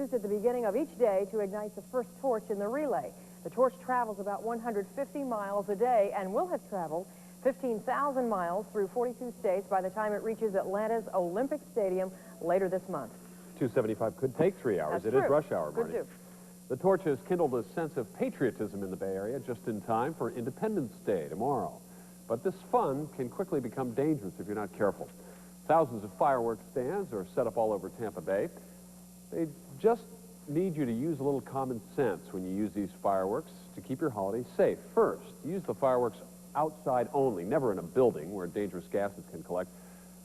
used at the beginning of each day to ignite the first torch in the relay. The torch travels about 150 miles a day and will have traveled 15,000 miles through 42 states by the time it reaches Atlanta's Olympic Stadium later this month. 275 could take 3 hours. That's It true. is rush hour, Marty. Could do. The torch has kindled a sense of patriotism in the Bay Area just in time for Independence Day tomorrow. But this fun can quickly become dangerous if you're not careful. Thousands of fireworks stands are set up all over Tampa Bay. They just need you to use a little common sense when you use these fireworks to keep your holiday safe. First, use the fireworks outside only, never in a building where dangerous gases can collect.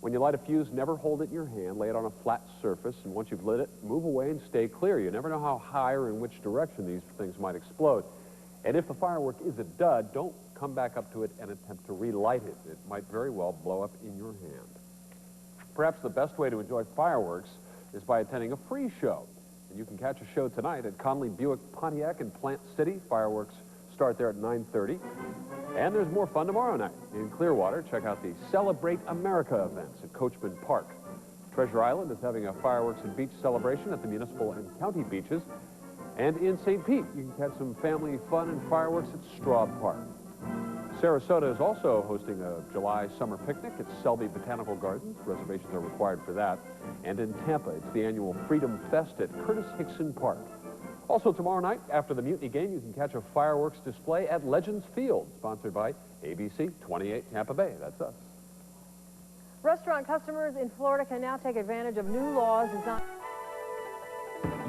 When you light a fuse, never hold it in your hand, lay it on a flat surface, and once you've lit it, move away and stay clear. You never know how high or in which direction these things might explode. And if the firework is a dud, don't come back up to it and attempt to relight it. It might very well blow up in your hand. Perhaps the best way to enjoy fireworks is by attending a free show. And you can catch a show tonight at Conley Buick Pontiac in Plant City. Fireworks start there at 9:30. And there's more fun tomorrow night. In Clearwater, check out the Celebrate America events at Coachman Park. Treasure Island is having a fireworks and beach celebration at the municipal and county beaches. And in St. Pete, you can catch some family fun and fireworks at Straub Park. Sarasota is also hosting a July summer picnic at Shelby Botanical Gardens. Reservations are required for that. And in Tampa, it's the annual Freedom Fest at Curtis Hickson Park. Also tomorrow night, after the Mutiny game, you can catch a fireworks display at Legends Field, sponsored by ABC 28 Tampa Bay. That's us. Restaurant customers in Florida can now take advantage of new laws designed...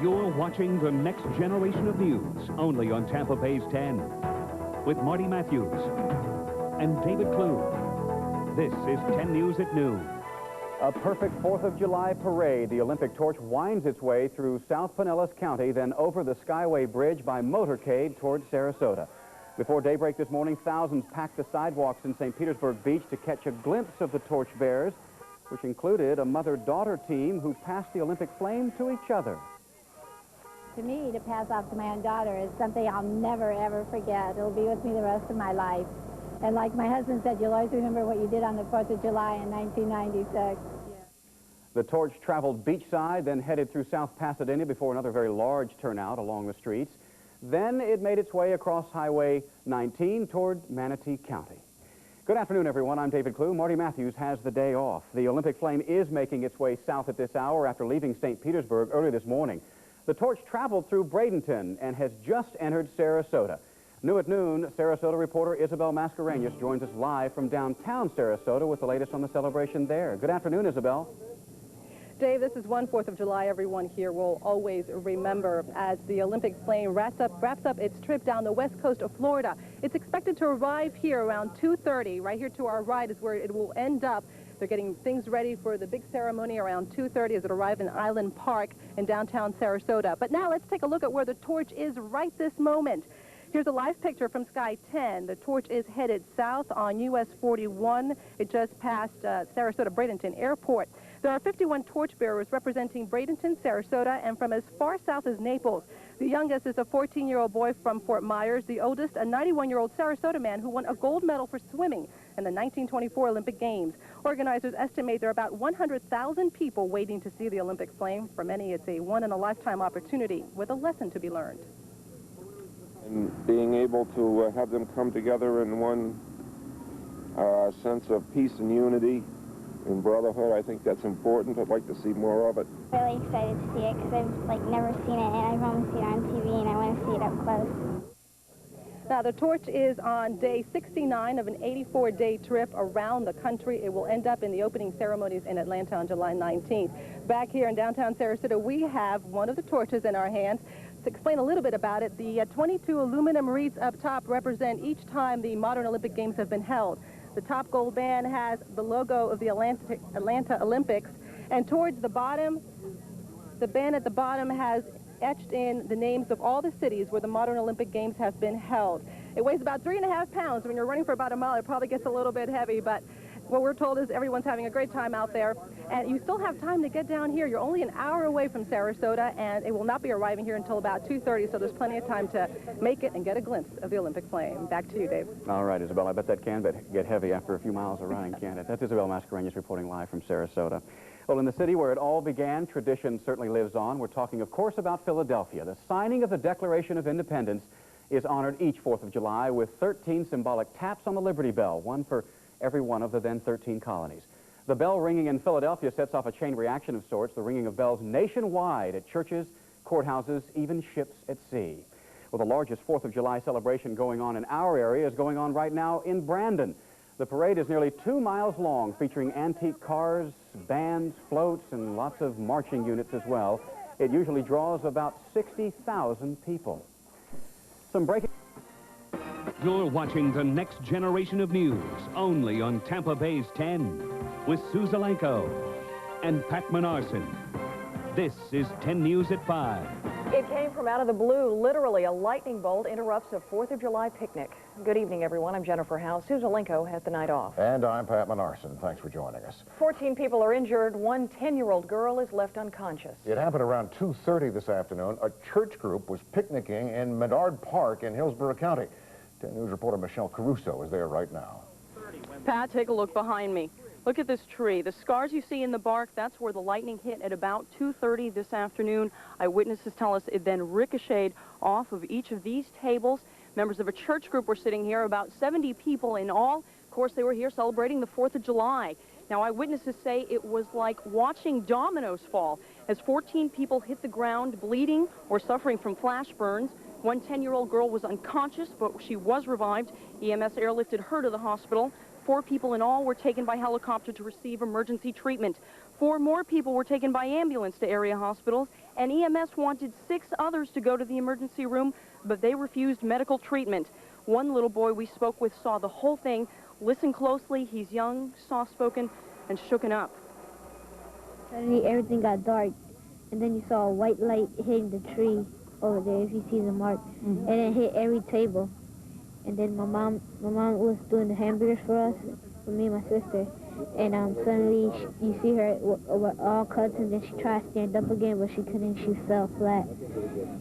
You're watching the next generation of news, only on Tampa Bay's 10, with Marty Matthews and David Klugh. This is 10 News at noon. A perfect 4th of July parade. The Olympic torch winds its way through South Pinellas County, then over the Skyway Bridge by motorcade towards Sarasota. Before daybreak this morning, thousands packed the sidewalks in St. Petersburg Beach to catch a glimpse of the Torchbearers, which included a mother-daughter team who passed the Olympic flame to each other. To me, to pass off to my own daughter is something I'll never, ever forget. It'll be with me the rest of my life. And like my husband said, you'll always remember what you did on the 4th of July in 1996. Yeah. The torch traveled beachside, then headed through South Pasadena before another very large turnout along the streets. Then it made its way across Highway 19 toward Manatee County. Good afternoon, everyone. I'm David Klugh. Marty Matthews has the day off. The Olympic flame is making its way south at this hour after leaving St. Petersburg early this morning. The torch traveled through Bradenton and has just entered Sarasota. New at noon, Sarasota reporter Isabel Mascarenas joins us live from downtown Sarasota with the latest on the celebration there. Good afternoon, Isabel. Dave, this is one 4th of July everyone here will always remember as the Olympic flame wraps up its trip down the west coast of Florida. It's expected to arrive here around 2:30. Right here to our right is where it will end up. They're getting things ready for the big ceremony around 2:30 as it arrives in Island Park in downtown Sarasota. But now let's take a look at where the torch is right this moment. Here's a live picture from Sky 10. The torch is headed south on US 41. It just passed Sarasota Bradenton Airport. There are 51 torchbearers representing Bradenton, Sarasota, and from as far south as Naples. The youngest is a 14-year-old boy from Fort Myers. The oldest, a 91-year-old Sarasota man who won a gold medal for swimming in the 1924 Olympic Games. Organizers estimate there are about 100,000 people waiting to see the Olympic flame. For many, it's a one-in-a-lifetime opportunity with a lesson to be learned. And being able to have them come together in one sense of peace and unity and brotherhood, I think that's important. I'd like to see more of it. Really excited to see it because I've never seen it, and I've only seen it on TV, and I want to see it up close. Now, the torch is on day 69 of an 84-day trip around the country. It will end up in the opening ceremonies in Atlanta on July 19th. Back here in downtown Sarasota, we have one of the torches in our hands. To explain a little bit about it, the 22 aluminum wreaths up top represent each time the modern Olympic Games have been held. The top gold band has the logo of the Atlanta Olympics, and towards the bottom, the band at the bottom has etched in the names of all the cities where the modern Olympic Games have been held. It weighs about 3.5 pounds. When you're running for about a mile, it probably gets a little bit heavy, but what we're told is everyone's having a great time out there. And you still have time to get down here. You're only an hour away from Sarasota, and it will not be arriving here until about 2:30, so there's plenty of time to make it and get a glimpse of the Olympic flame. Back to you, Dave. All right, Isabel, I bet that can get heavy after a few miles of running, can't it? That's Isabel Mascarenas reporting live from Sarasota. Well, in the city where it all began, tradition certainly lives on. We're talking, of course, about Philadelphia. The signing of the Declaration of Independence is honored each 4th of July with 13 symbolic taps on the Liberty Bell, one for every one of the then 13 colonies. The bell ringing in Philadelphia sets off a chain reaction of sorts, the ringing of bells nationwide at churches, courthouses, even ships at sea. Well, the largest 4th of July celebration going on in our area is going on right now in Brandon. The parade is nearly 2 miles long, featuring antique cars, bands, floats, and lots of marching units as well. It usually draws about 60,000 people. Some breaking... You're watching the next generation of news, only on Tampa Bay's 10, with Zelenko and Pat Minarcin. This is 10 News at 5. It came from out of the blue. Literally, a lightning bolt interrupts a 4th of July picnic. Good evening, everyone. I'm Jennifer Howe. Zelenko has the night off. And I'm Pat Minarcin. Thanks for joining us. 14 people are injured. One 10-year-old girl is left unconscious. It happened around 2:30 this afternoon. A church group was picnicking in Menard Park in Hillsborough County. 10 News reporter Michelle Caruso is there right now. Pat, take a look behind me. Look at this tree. The scars you see in the bark, that's where the lightning hit at about 2:30 this afternoon. Eyewitnesses tell us it then ricocheted off of each of these tables. Members of a church group were sitting here, about 70 people in all. Of course, they were here celebrating the 4th of July. Now, eyewitnesses say it was like watching dominoes fall as 14 people hit the ground bleeding or suffering from flash burns. One 10-year-old girl was unconscious, but she was revived. EMS airlifted her to the hospital. 4 people in all were taken by helicopter to receive emergency treatment. 4 more people were taken by ambulance to area hospitals, and EMS wanted 6 others to go to the emergency room, but they refused medical treatment. One little boy we spoke with saw the whole thing. Listen closely. He's young, soft-spoken, and shooken up. Suddenly everything got dark, and then you saw a white light hitting the tree over there, if you see the mark, and it hit every table. And then my mom was doing the hamburgers for us, for me and my sister. And suddenly you see her with all cuts, and then she tried to stand up again, but she couldn't. She fell flat.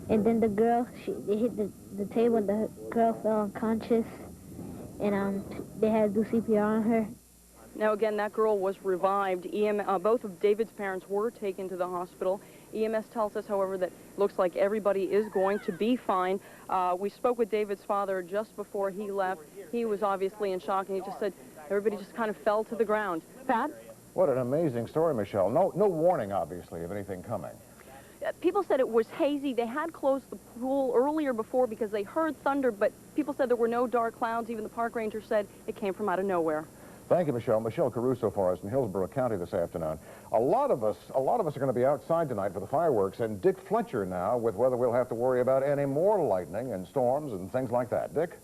And then the girl, it hit the table, and the girl fell unconscious. And they had to do CPR on her. Now, again, that girl was revived. Both of David's parents were taken to the hospital. EMS tells us, however, that it looks like everybody is going to be fine. We spoke with David's father just before he left. He was obviously in shock, and he just said everybody just kind of fell to the ground. Pat? What an amazing story, Michelle. No warning, obviously, of anything coming. People said it was hazy. They had closed the pool earlier before because they heard thunder, but people said there were no dark clouds. Even the park ranger said it came from out of nowhere. Thank you, Michelle. Michelle Caruso for us in Hillsborough County this afternoon. A lot of us are going to be outside tonight for the fireworks, and Dick Fletcher now with whether we'll have to worry about any more lightning and storms and things like that. Dick?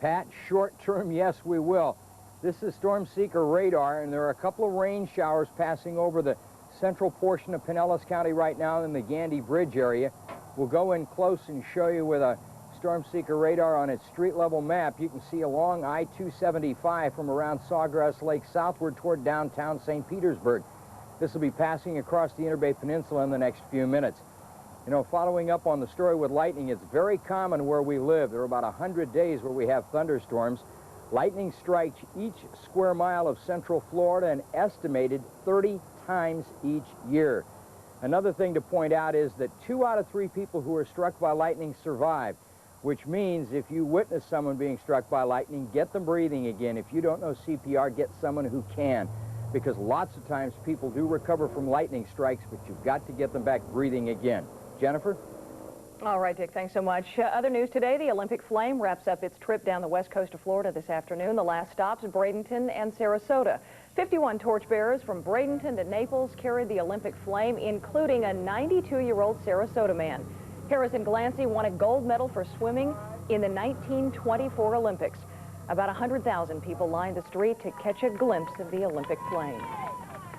Pat, short term, yes, we will. This is storm seeker radar, and there are a couple of rain showers passing over the central portion of Pinellas County right now in the Gandy Bridge area. We'll go in close and show you with a storm seeker radar on its street level map. You can see along I-275 from around Sawgrass Lake southward toward downtown St. Petersburg. This will be passing across the Interbay Peninsula in the next few minutes. You know, following up on the story with lightning, it's very common where we live. There are about 100 days where we have thunderstorms. Lightning strikes each square mile of central Florida an estimated 30 times each year. Another thing to point out is that 2 out of 3 people who are struck by lightning survive, which means if you witness someone being struck by lightning, get them breathing again. If you don't know CPR, get someone who can, because lots of times people do recover from lightning strikes, but you've got to get them back breathing again. Jennifer? All right, Dick, thanks so much. Other news today, the Olympic Flame wraps up its trip down the west coast of Florida this afternoon. The last stops, Bradenton and Sarasota. 51 torchbearers from Bradenton to Naples carried the Olympic Flame, including a 92-year-old Sarasota man. Harrison Glancy won a gold medal for swimming in the 1924 Olympics. About 100,000 people lined the street to catch a glimpse of the Olympic Flame.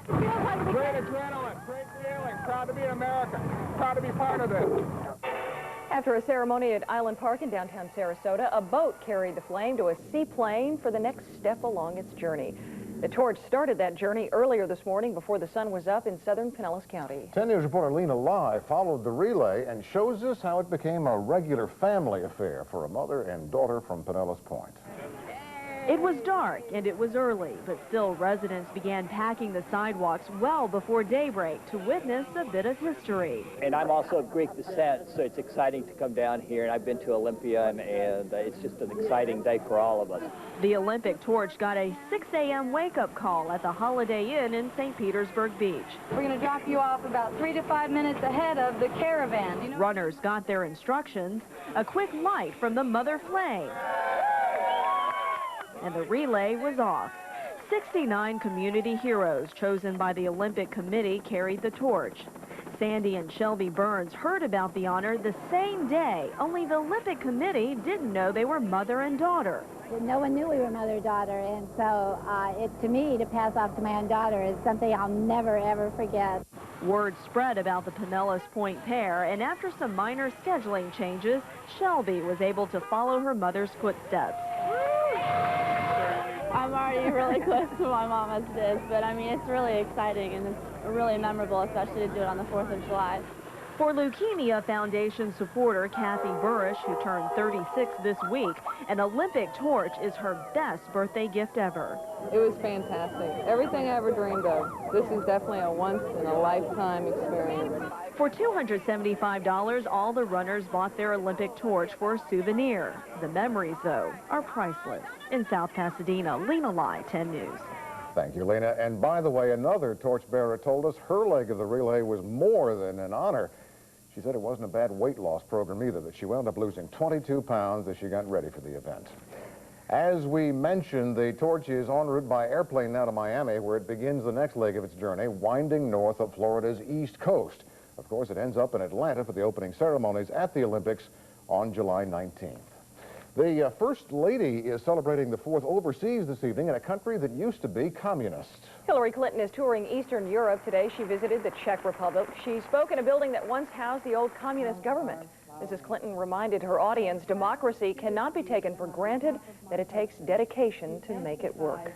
Great adrenaline, great feeling, proud to be an American, proud to be part of this. After a ceremony at Island Park in downtown Sarasota, a boat carried the flame to a seaplane for the next step along its journey. The torch started that journey earlier this morning before the sun was up in southern Pinellas County. 10 News reporter Lina live followed the relay and shows us how it became a regular family affair for a mother and daughter from Pinellas Point. It was dark and it was early, but still residents began packing the sidewalks well before daybreak to witness a bit of history. And I'm also of Greek descent, so it's exciting to come down here. And I've been to Olympia, and it's just an exciting day for all of us. The Olympic torch got a 6 a.m. wake-up call at the Holiday Inn in St. Petersburg Beach. We're going to drop you off about 3 to 5 minutes ahead of the caravan. You know? Runners got their instructions, a quick light from the mother flame, and the relay was off. 69 community heroes chosen by the Olympic Committee carried the torch. Sandy and Shelby Burns heard about the honor the same day, only the Olympic Committee didn't know they were mother and daughter. No one knew we were mother-daughter, and so to me, to pass off to my own daughter is something I'll never, ever forget. Word spread about the Pinellas Point pair, and after some minor scheduling changes, Shelby was able to follow her mother's footsteps. I'm already really close to my mom as it is, but I mean, it's really exciting and it's really memorable, especially to do it on the 4th of July. For Leukemia Foundation supporter Kathy Buresh, who turned 36 this week, an Olympic torch is her best birthday gift ever. It was fantastic. Everything I ever dreamed of. This is definitely a once-in-a-lifetime experience. For $275, all the runners bought their Olympic torch for a souvenir. The memories, though, are priceless. In South Pasadena, Lina Lai, 10 News. Thank you, Lina. And by the way, another torchbearer told us her leg of the relay was more than an honor. She said it wasn't a bad weight loss program either, that she wound up losing 22 pounds as she got ready for the event. As we mentioned, the torch is en route by airplane now to Miami, where it begins the next leg of its journey, winding north of Florida's east coast. Of course, it ends up in Atlanta for the opening ceremonies at the Olympics on July 19th. The First Lady is celebrating the 4th overseas this evening in a country that used to be communist. Hillary Clinton is touring Eastern Europe today. She visited the Czech Republic. She spoke in a building that once housed the old communist government. Mrs. Clinton reminded her audience democracy cannot be taken for granted, that it takes dedication to make it work.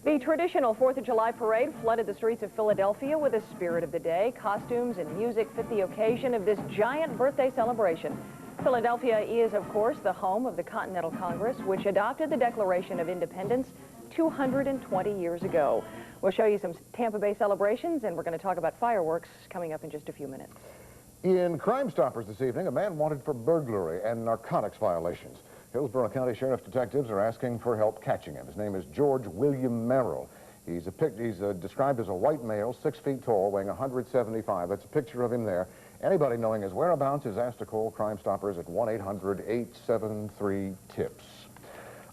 The traditional 4th of July parade flooded the streets of Philadelphia with the spirit of the day. Costumes and music fit the occasion of this giant birthday celebration. Philadelphia is, of course, the home of the Continental Congress, which adopted the Declaration of Independence 220 years ago. We'll show you some Tampa Bay celebrations, and we're going to talk about fireworks coming up in just a few minutes. In Crime Stoppers this evening, a man wanted for burglary and narcotics violations. Hillsborough County Sheriff's detectives are asking for help catching him. His name is George William Merrill. He's described as a white male, 6 feet tall, weighing 175. That's a picture of him there. Anybody knowing his whereabouts is asked to call Crime Stoppers at 1-800-873-TIPS.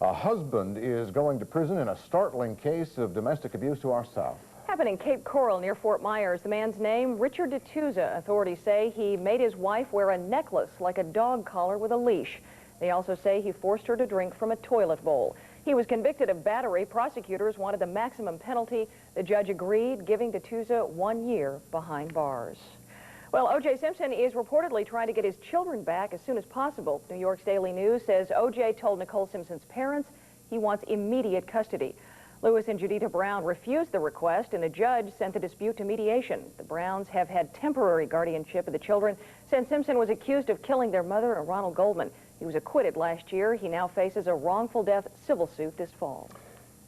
A husband is going to prison in a startling case of domestic abuse to our south. Happened in Cape Coral near Fort Myers. The man's name, Richard DeTouza. Authorities say he made his wife wear a necklace like a dog collar with a leash. They also say he forced her to drink from a toilet bowl. He was convicted of battery. Prosecutors wanted the maximum penalty. The judge agreed, giving DeTouza 1 year behind bars. Well, O.J. Simpson is reportedly trying to get his children back as soon as possible. New York's Daily News says O.J. told Nicole Simpson's parents he wants immediate custody. Lewis and Judita Brown refused the request, and the judge sent the dispute to mediation. The Browns have had temporary guardianship of the children since Simpson was accused of killing their mother, Ronald Goldman. He was acquitted last year. He now faces a wrongful death civil suit this fall.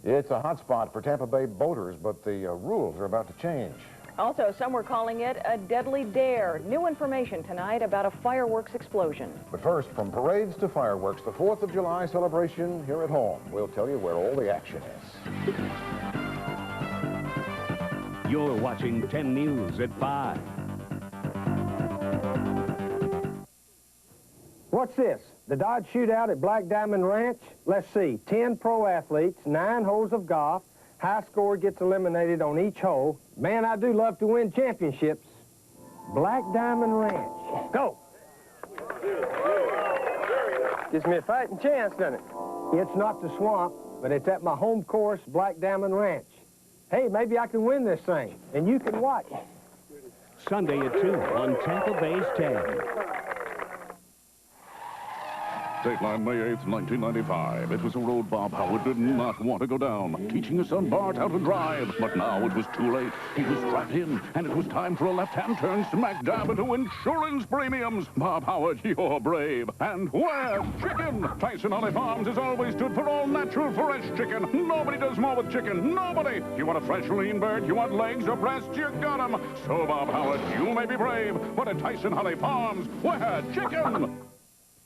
It's a hot spot for Tampa Bay boaters, but the rules are about to change. Also, some were calling it a deadly dare. New information tonight about a fireworks explosion. But first, from parades to fireworks, the 4th of July celebration here at home. We'll tell you where all the action is. You're watching 10 News at 5. What's this? The Dodge Shootout at Black Diamond Ranch? Let's see, 10 pro athletes, 9 holes of golf. High score gets eliminated on each hole. Man, I do love to win championships. Black Diamond Ranch. Go! Gives me a fighting chance, doesn't it? It's not the swamp, but it's at my home course, Black Diamond Ranch. Hey, maybe I can win this thing, and you can watch. Sunday at 2 on Tampa Bay's 10. Dateline, May 8th, 1995. It was a road Bob Howard did not want to go down, teaching his son Bart how to drive. But now it was too late. He was strapped in, and it was time for a left-hand turn smack dab into insurance premiums. Bob Howard, you're brave. And where's chicken? Tyson Holly Farms has always stood for all natural, fresh chicken. Nobody does more with chicken. Nobody. You want a fresh, lean bird? You want legs or breasts? You got them. So, Bob Howard, you may be brave, but at Tyson Holly Farms, where chicken?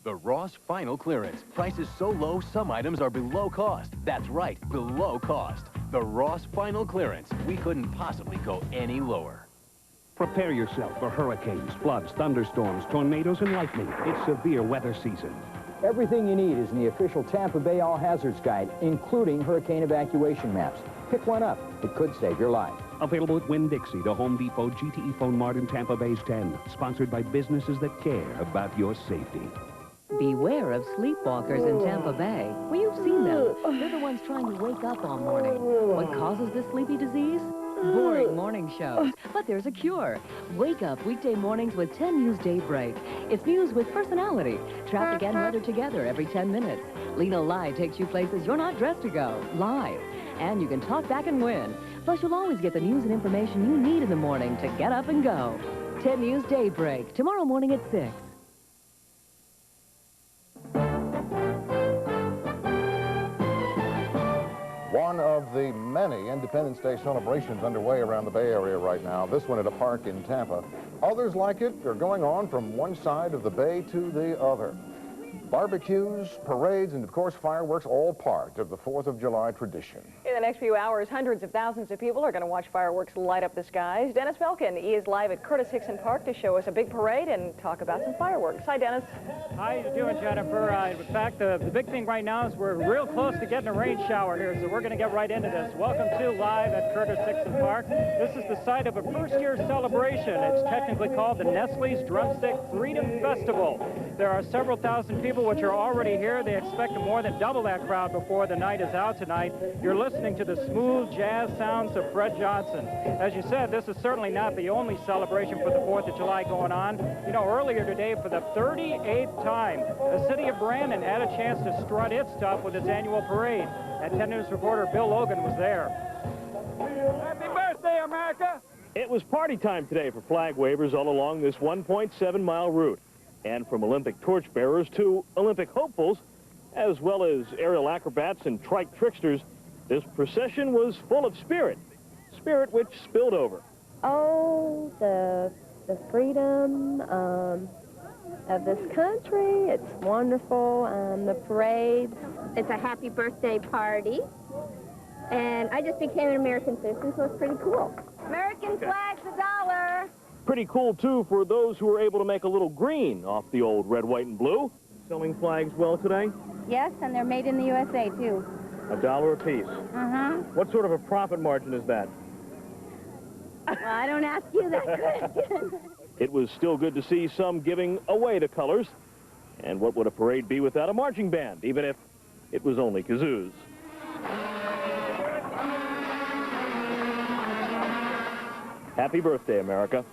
The Ross Final Clearance. Prices so low, some items are below cost. That's right, below cost. The Ross Final Clearance. We couldn't possibly go any lower. Prepare yourself for hurricanes, floods, thunderstorms, tornadoes, and lightning. It's severe weather season. Everything you need is in the official Tampa Bay All Hazards Guide, including hurricane evacuation maps. Pick one up. It could save your life. Available at Winn-Dixie, the Home Depot GTE Phone Mart in Tampa Bay's 10. Sponsored by businesses that care about your safety. Beware of sleepwalkers in Tampa Bay. Well, you've seen them. They're the ones trying to wake up all morning. What causes this sleepy disease? Boring morning shows. But there's a cure. Wake up weekday mornings with 10 News Daybreak. It's news with personality. Traffic and weather together every 10 minutes. Lina Live takes you places you're not dressed to go. Live. And you can talk back and win. Plus, you'll always get the news and information you need in the morning to get up and go. 10 News Daybreak. Tomorrow morning at 6. One of the many Independence Day celebrations underway around the Bay Area right now, this one at a park in Tampa. Others like it are going on from one side of the bay to the other. Barbecues, parades, and of course fireworks, all part of the 4th of July tradition. In the next few hours, hundreds of thousands of people are going to watch fireworks light up the skies. Dennis Feltgen is live at Curtis Hickson Park to show us a big parade and talk about some fireworks. Hi, Dennis. How you doing, Jennifer? In fact, the big thing right now is we're real close to getting a rain shower here, so we're going to get right into this. Welcome to Live at Curtis Hickson Park. This is the site of a first-year celebration. It's technically called the Nestle's Drumstick Freedom Festival. There are several thousand people which are already here. They expect to more than double that crowd before the night is out tonight. You're listening to the smooth jazz sounds of Fred Johnson. As you said, this is certainly not the only celebration for the 4th of July going on. You know, earlier today, for the 38th time, the city of Brandon had a chance to strut its stuff with its annual parade. And 10 News reporter Bill Logan was there. Happy birthday, America! It was party time today for flag wavers all along this 1.7-mile route. And from Olympic torchbearers to Olympic hopefuls, as well as aerial acrobats and trike tricksters, this procession was full of spirit. Spirit which spilled over. Oh, the freedom of this country. It's wonderful. The parade. It's a happy birthday party. And I just became an American citizen, so it's pretty cool. American flag's $1. Pretty cool, too, for those who were able to make a little green off the old red, white, and blue. Selling flags well today? Yes, and they're made in the USA, too. $1 a piece. What sort of a profit margin is that? Well, I don't ask you that question. It was still good to see some giving away the colors. And what would a parade be without a marching band, even if it was only kazoos? Happy birthday, America.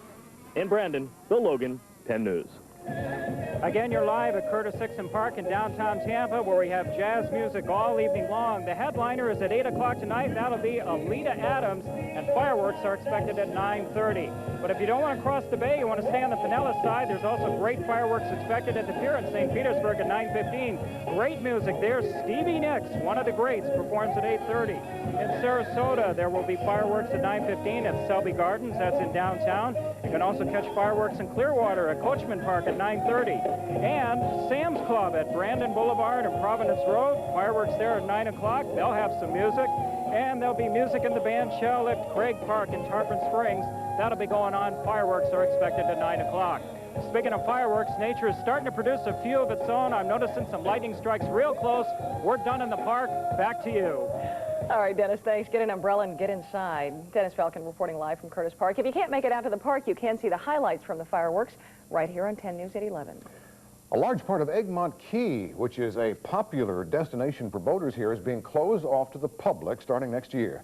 In Brandon, Bill Logan, 10 News. Again, you're live at Curtis Hickson Park in downtown Tampa, where we have jazz music all evening long. The headliner is at 8 o'clock tonight. That'll be Alita Adams, and fireworks are expected at 9:30. But if you don't want to cross the bay, you want to stay on the Pinellas side, there's also great fireworks expected at the pier in St. Petersburg at 9:15. Great music there. Stevie Nicks, one of the greats, performs at 8:30. In Sarasota, there will be fireworks at 9:15 at Shelby Gardens. That's in downtown. You can also catch fireworks in Clearwater at Coachman Park at 9:30. And Sam's Club at Brandon Boulevard and Providence Road. Fireworks there at 9 o'clock. They'll have some music. And there'll be music in the band shell at Craig Park in Tarpon Springs. That'll be going on. Fireworks are expected at 9 o'clock. Speaking of fireworks, nature is starting to produce a few of its own. I'm noticing some lightning strikes real close. We're done in the park. Back to you. All right, Dennis, thanks. Get an umbrella and get inside. Dennis Feltgen reporting live from Curtis Park. If you can't make it out to the park, you can see the highlights from the fireworks right here on 10 News at 11. A large part of Egmont Key, which is a popular destination for boaters here, is being closed off to the public starting next year.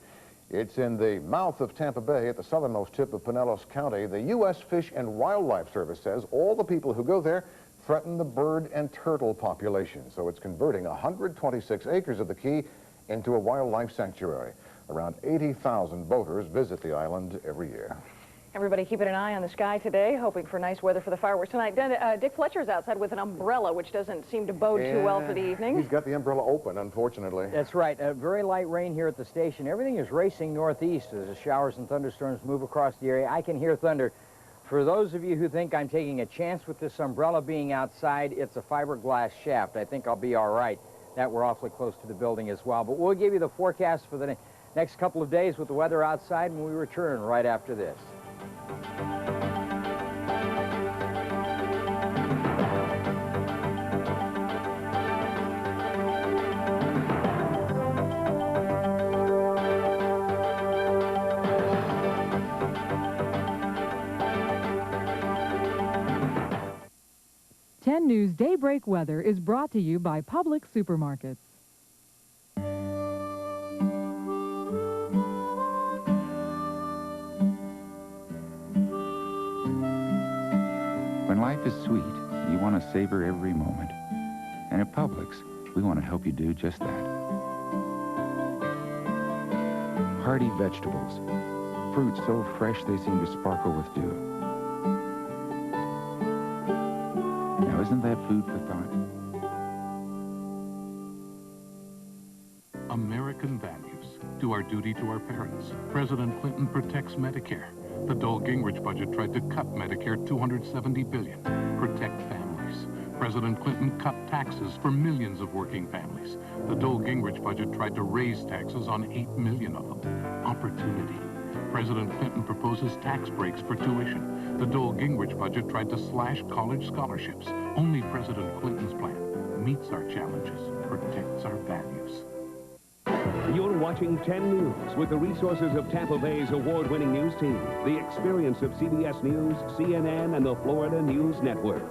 It's in the mouth of Tampa Bay at the southernmost tip of Pinellas County. The U.S. Fish and Wildlife Service says all the people who go there threaten the bird and turtle population. So it's converting 126 acres of the key into a wildlife sanctuary. Around 80,000 boaters visit the island every year. Everybody keeping an eye on the sky today, hoping for nice weather for the fireworks tonight. Dick Fletcher's outside with an umbrella, which doesn't seem to bode too well for the evening. He's got the umbrella open, unfortunately. That's right. Very light rain here at the station. Everything is racing northeast as the showers and thunderstorms move across the area. I can hear thunder. For those of you who think I'm taking a chance with this umbrella being outside, it's a fiberglass shaft. I think I'll be all right. That we're awfully close to the building as well. But we'll give you the forecast for the next couple of days with the weather outside when we return right after this. News Daybreak Weather is brought to you by Publix Supermarkets. When life is sweet, you want to savor every moment. And at Publix, we want to help you do just that. Hearty vegetables, fruits so fresh they seem to sparkle with dew. Now, isn't that food for thought? American values. Do our duty to our parents. President Clinton protects Medicare. The Dole Gingrich budget tried to cut Medicare $270 billion. Protect families. President Clinton cut taxes for millions of working families. The Dole Gingrich budget tried to raise taxes on 8 million of them. Opportunity. President Clinton proposes tax breaks for tuition. The Dole Gingrich budget tried to slash college scholarships. Only President Clinton's plan meets our challenges, protects our values. You're watching 10 News with the resources of Tampa Bay's award-winning news team, the experience of CBS News, CNN, and the Florida News Network.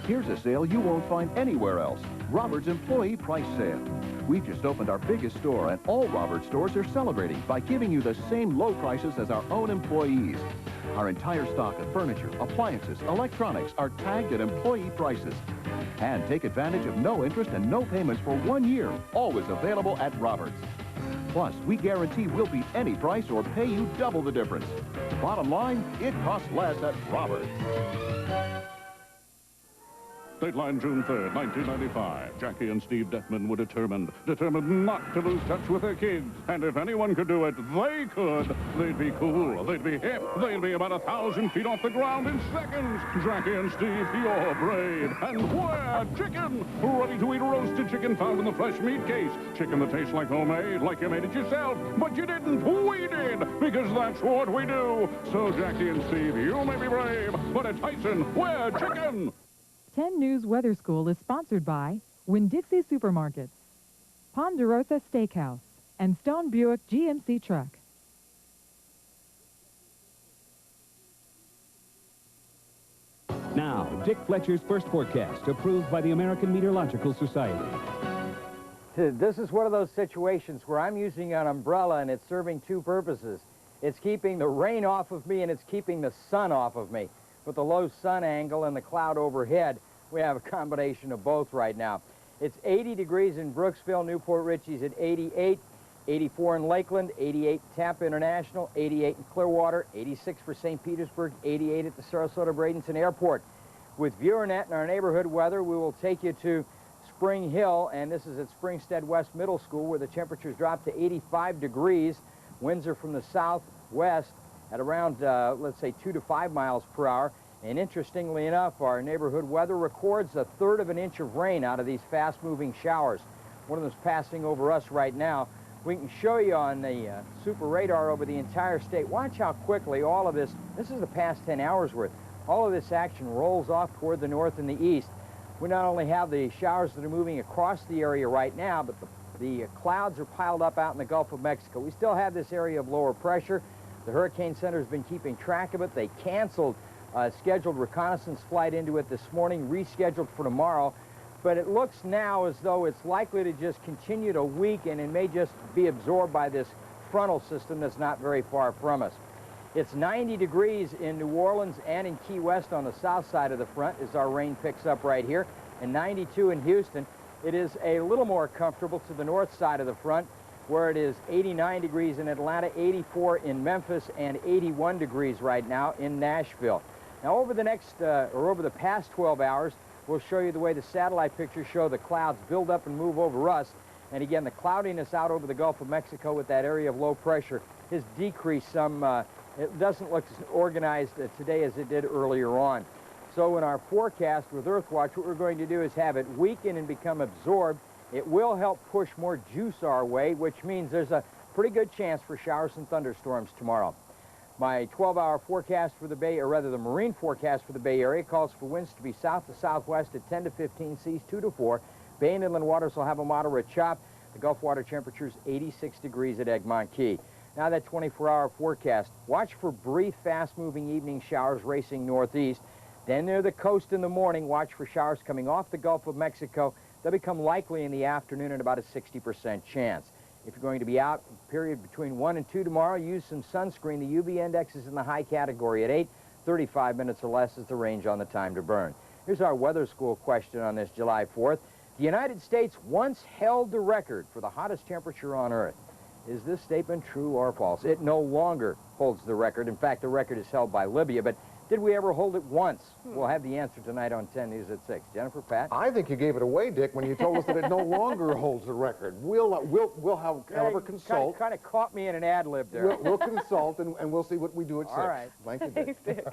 Here's a sale you won't find anywhere else. Robert's Employee Price Sale. We've just opened our biggest store, and all Roberts stores are celebrating by giving you the same low prices as our own employees. Our entire stock of furniture, appliances, electronics are tagged at employee prices. And take advantage of no interest and no payments for 1 year, always available at Roberts. Plus, we guarantee we'll beat any price or pay you double the difference. Bottom line, it costs less at Roberts. Dateline June 3rd, 1995. Jackie and Steve Detman were determined not to lose touch with their kids. And if anyone could do it, they could. They'd be cool, they'd be hip, they'd be about 1,000 feet off the ground in seconds. Jackie and Steve, you're brave. And where? Chicken! Ready to eat roasted chicken found in the fresh meat case. Chicken that tastes like homemade, like you made it yourself. But you didn't, we did, because that's what we do. So Jackie and Steve, you may be brave, but at Tyson, where? Chicken! 10 News Weather School is sponsored by Winn-Dixie Supermarkets, Ponderosa Steakhouse, and Stone Buick GMC Truck. Now, Dick Fletcher's first forecast, approved by the American Meteorological Society. This is one of those situations where I'm using an umbrella and it's serving two purposes. It's keeping the rain off of me and it's keeping the sun off of me. With the low sun angle and the cloud overhead, we have a combination of both right now. It's 80 degrees in Brooksville, Newport Richie's at 88, 84 in Lakeland, 88 Tampa International, 88 in Clearwater, 86 for St. Petersburg, 88 at the Sarasota-Bradenton Airport. With ViewerNet and our neighborhood weather, we will take you to Spring Hill, and this is at Springstead West Middle School, where the temperatures drop to 85 degrees. Winds are from the southwest at around, let's say, 2 to 5 miles per hour. And interestingly enough, our neighborhood weather records 1/3 of an inch of rain out of these fast-moving showers. One of them's passing over us right now. We can show you on the super radar over the entire state. Watch how quickly all of this is the past 10 hours worth, all of this action rolls off toward the north and the east. We not only have the showers that are moving across the area right now, but the clouds are piled up out in the Gulf of Mexico. We still have this area of lower pressure. The Hurricane Center has been keeping track of it. They canceled a scheduled reconnaissance flight into it this morning, rescheduled for tomorrow. but it looks now as though it's likely to just continue to weaken and may just be absorbed by this frontal system that's not very far from us. It's 90 degrees in New Orleans and in Key West on the south side of the front as our rain picks up right here, and 92 in Houston. It is a little more comfortable to the north side of the front, where it is 89 degrees in Atlanta, 84 in Memphis, and 81 degrees right now in Nashville. Now over the past 12 hours, we'll show you the way the satellite pictures show the clouds build up and move over us. And again, the cloudiness out over the Gulf of Mexico with that area of low pressure has decreased some. It doesn't look as organized today as it did earlier on. So in our forecast with Earthwatch, what we're going to do is have it weaken and become absorbed. It will help push more juice our way, which means there's a pretty good chance for showers and thunderstorms tomorrow. My 12-hour forecast for the Bay, or rather the marine forecast for the Bay Area, calls for winds to be south to southwest at 10 to 15, seas 2 to 4. Bay and inland waters will have a moderate chop. The Gulf water temperature is 86 degrees at Egmont Key. Now that 24-hour forecast, watch for brief, fast-moving evening showers racing northeast. Then near the coast in the morning, watch for showers coming off the Gulf of Mexico. They'll become likely in the afternoon at about a 60% chance. If you're going to be out, period between 1 and 2 tomorrow, use some sunscreen. The UV index is in the high category at 8. 35 minutes or less is the range on the time to burn. Here's our weather school question on this July 4th. The United States once held the record for the hottest temperature on Earth. Is this statement true or false? It no longer holds the record. In fact, the record is held by Libya, but did we ever hold it once? We'll have the answer tonight on 10 News at 6. Jennifer, Pat? I think you gave it away, Dick, when you told us that it no longer holds the record. We'll however, consult. Kind of caught me in an ad lib there. We'll consult, and we'll see what we do at 6. All right. Thank you, Dick. Thanks, Dick.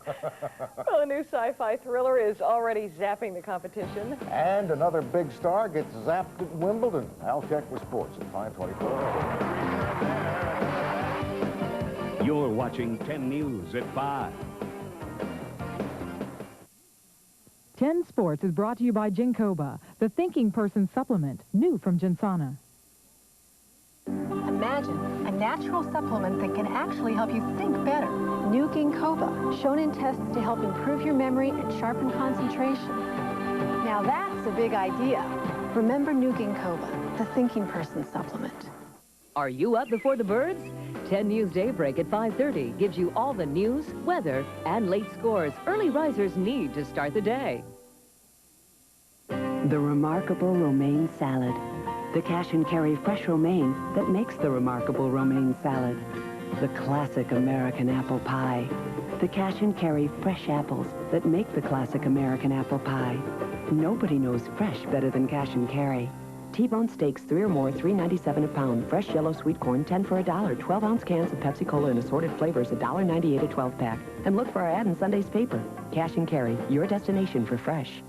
Well, a new sci-fi thriller is already zapping the competition. And another big star gets zapped at Wimbledon. I'll check with sports at 5:24. You're watching 10 News at 5. 10 Sports is brought to you by Ginkoba, the thinking person supplement, new from Ginsana. Imagine a natural supplement that can actually help you think better. New Ginkoba, shown in tests to help improve your memory and sharpen concentration. Now that's a big idea. Remember New Ginkoba, the thinking person supplement. Are you up before the birds? 10 News Daybreak at 5:30 gives you all the news, weather, and late scores early risers need to start the day. The remarkable romaine salad. The cash and carry fresh romaine that makes the remarkable romaine salad. The classic American apple pie. The cash and carry fresh apples that make the classic American apple pie. Nobody knows fresh better than cash and carry. T-bone steaks, 3 or more, $3.97 a pound. Fresh yellow sweet corn, 10 for $1. 12-ounce cans of Pepsi-Cola in assorted flavors, $1.98 a 12-pack. And look for our ad in Sunday's paper. Cash and carry, your destination for fresh.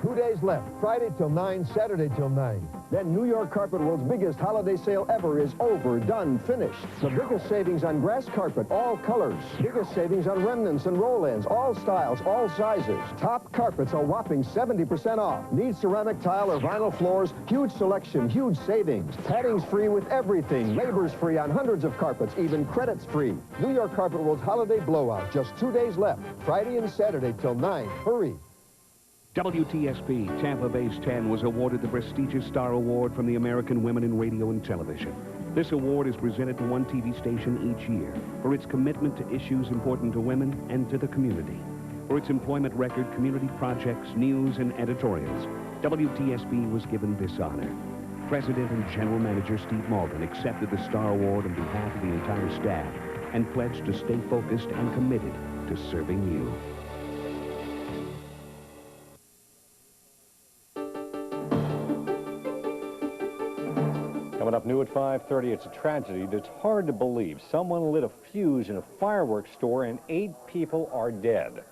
2 days left, Friday till 9, Saturday till 9. Then New York Carpet World's biggest holiday sale ever is over, done, finished. The biggest savings on grass carpet, all colors. Biggest savings on remnants and roll-ins, all styles, all sizes. Top carpets a whopping 70% off. Need ceramic tile or vinyl floors, huge selection, huge savings. Padding's free with everything. Labor's free on hundreds of carpets, even credits free. New York Carpet World's holiday blowout, just 2 days left, Friday and Saturday till 9. Hurry. WTSP Tampa Bay's 10 was awarded the prestigious Star Award from the American Women in Radio and Television. This award is presented to one TV station each year for its commitment to issues important to women and to the community. For its employment record, community projects, news, and editorials, WTSP was given this honor. President and General Manager Steve Malden accepted the Star Award on behalf of the entire staff and pledged to stay focused and committed to serving you. Coming up new at 5:30, it's a tragedy that's hard to believe. Someone lit a fuse in a fireworks store and 8 people are dead.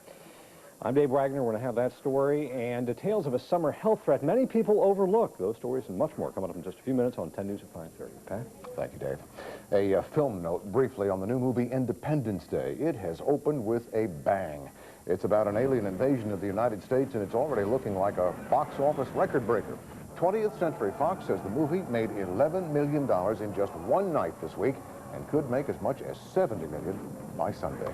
I'm Dave Wagner. We're going to have that story and details of a summer health threat many people overlook. Those stories and much more coming up in just a few minutes on 10 News at 5:30. Pat? Thank you, Dave. A film note briefly on the new movie Independence Day. It has opened with a bang. It's about an alien invasion of the United States, and it's already looking like a box office record breaker. 20th Century Fox says the movie made $11 million in just one night this week and could make as much as $70 million by Sunday.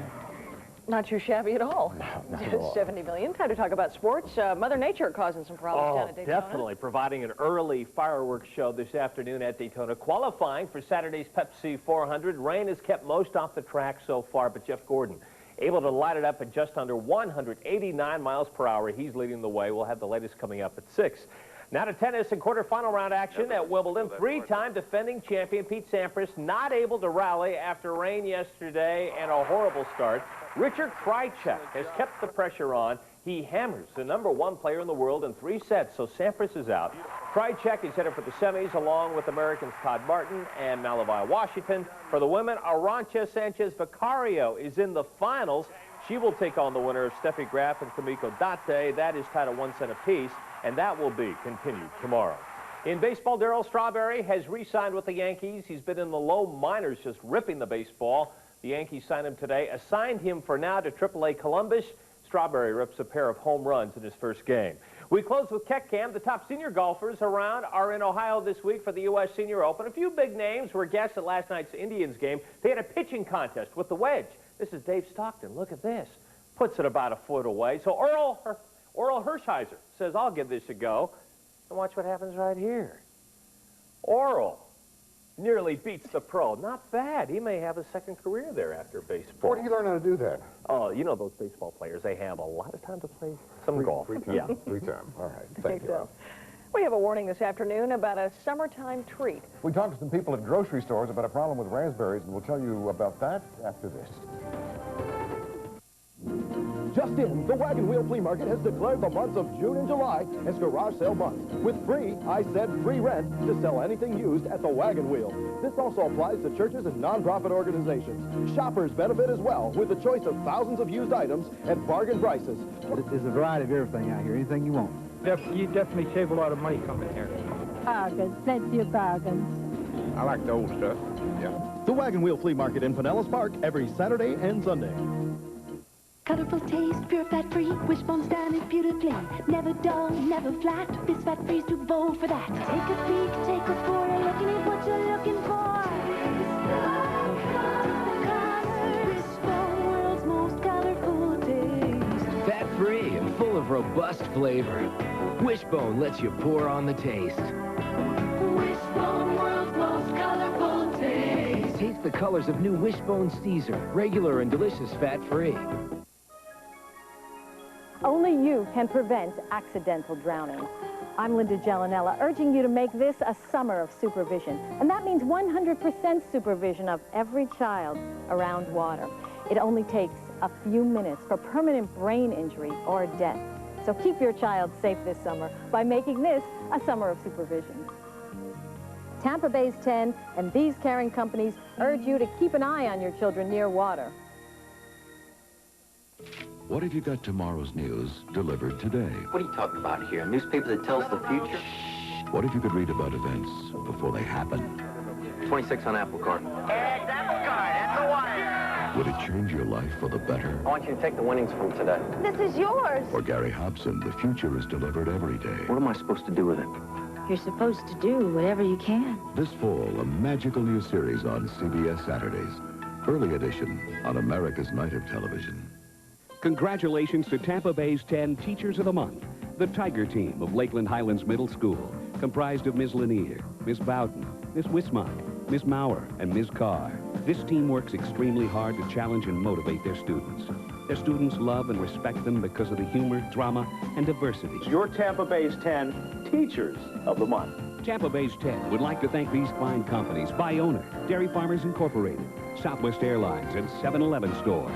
Not too shabby at all. No, not at all. 70 million. Time to talk about sports. Mother Nature causing some problems down at Daytona. Definitely providing an early fireworks show this afternoon at Daytona. Qualifying for Saturday's Pepsi 400. Rain has kept most off the track so far, but Jeff Gordon able to light it up at just under 189 miles per hour. He's leading the way. We'll have the latest coming up at 6. Now to tennis and quarterfinal round action at Wimbledon. Three-time defending champion Pete Sampras not able to rally after rain yesterday and a horrible start. Richard Krajicek has kept the pressure on. He hammers the #1 player in the world in 3 sets, so Sampras is out. Krajicek is headed for the semis along with Americans Todd Martin and Malavai Washington. For the women, Arantxa Sanchez-Vicario is in the finals. She will take on the winner of Steffi Graf and Kamiko Date. That is tied at 1 set apiece, and that will be continued tomorrow. In baseball, Darryl Strawberry has re-signed with the Yankees. He's been in the low minors just ripping the baseball. The Yankees signed him today, assigned him for now to AAA Columbus. Strawberry rips a pair of home runs in his first game. We close with Keck-Cam. The top senior golfers around are in Ohio this week for the U.S. Senior Open. A few big names were guests at last night's Indians game. They had a pitching contest with the wedge. This is Dave Stockton. Look at this. Puts it about a foot away. So Earl Hershiser says, I'll give this a go. And watch what happens right here. Earl nearly beats the pro. Not bad. He may have a second career there after baseball. Where do you learn how to do that? Oh, you know those baseball players, they have a lot of time to play some golf. Free time. Yeah. Free time. All right. Thank you. So. We have a warning this afternoon about a summertime treat. We talked to some people at grocery stores about a problem with raspberries, and we'll tell you about that after this. Just in, the Wagon Wheel Flea Market has declared the months of June and July as garage sale months, with free, I said free rent, to sell anything used at the Wagon Wheel. This also applies to churches and nonprofit organizations. Shoppers benefit as well, with the choice of thousands of used items at bargain prices. There's a variety of everything out here, anything you want. You definitely save a lot of money coming here. Bargains, plenty of bargains. I like the old stuff. Yeah. The Wagon Wheel Flea Market in Pinellas Park every Saturday and Sunday. Colorful taste, pure fat-free, Wishbone's done it beautifully. Never dull, never flat, this fat-free's too bold for that. Take a peek, take a pour, looking at what you're looking for. Wishbone, world's most colorful taste. Fat-free and full of robust flavor. Wishbone lets you pour on the taste. Wishbone, world's most colorful taste. Taste the colors of new Wishbone Caesar, regular and delicious fat-free. Only you can prevent accidental drowning. I'm Linda Gellinella, urging you to make this a summer of supervision. And that means 100% supervision of every child around water. It only takes a few minutes for permanent brain injury or death. So keep your child safe this summer by making this a summer of supervision. Tampa Bay's 10 and these caring companies urge you to keep an eye on your children near water. What if you got tomorrow's news delivered today? What are you talking about here? A newspaper that tells the future? What if you could read about events before they happen? 26 on Apple Card. Eggs, apple card, and the wire. Would it change your life for the better? I want you to take the winnings from today. This is yours. For Gary Hobson, the future is delivered every day. What am I supposed to do with it? You're supposed to do whatever you can. This fall, a magical new series on CBS Saturdays. Early edition on America's Night of Television. Congratulations to Tampa Bay's 10 Teachers of the Month, the Tiger Team of Lakeland Highlands Middle School, comprised of Ms. Lanier, Ms. Bowden, Ms. Wismont, Ms. Maurer, and Ms. Carr. This team works extremely hard to challenge and motivate their students. Their students love and respect them because of the humor, drama, and diversity. Your Tampa Bay's 10 Teachers of the Month. Tampa Bay's 10 would like to thank these fine companies: By Owner, Dairy Farmers Incorporated, Southwest Airlines, and 7-Eleven stores.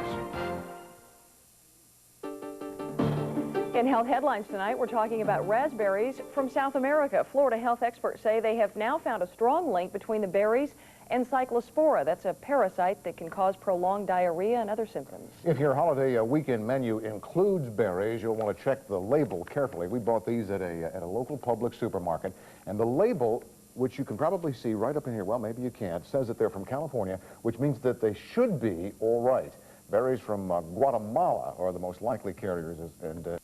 In health headlines tonight, we're talking about raspberries from South America. Florida health experts say they have now found a strong link between the berries and cyclospora. That's a parasite that can cause prolonged diarrhea and other symptoms. If your holiday weekend menu includes berries, you'll want to check the label carefully. We bought these at a local public supermarket, and the label, which you can probably see right up in here, well, maybe you can't, says that they're from California, which means that they should be all right. Berries from Guatemala are the most likely carriers, and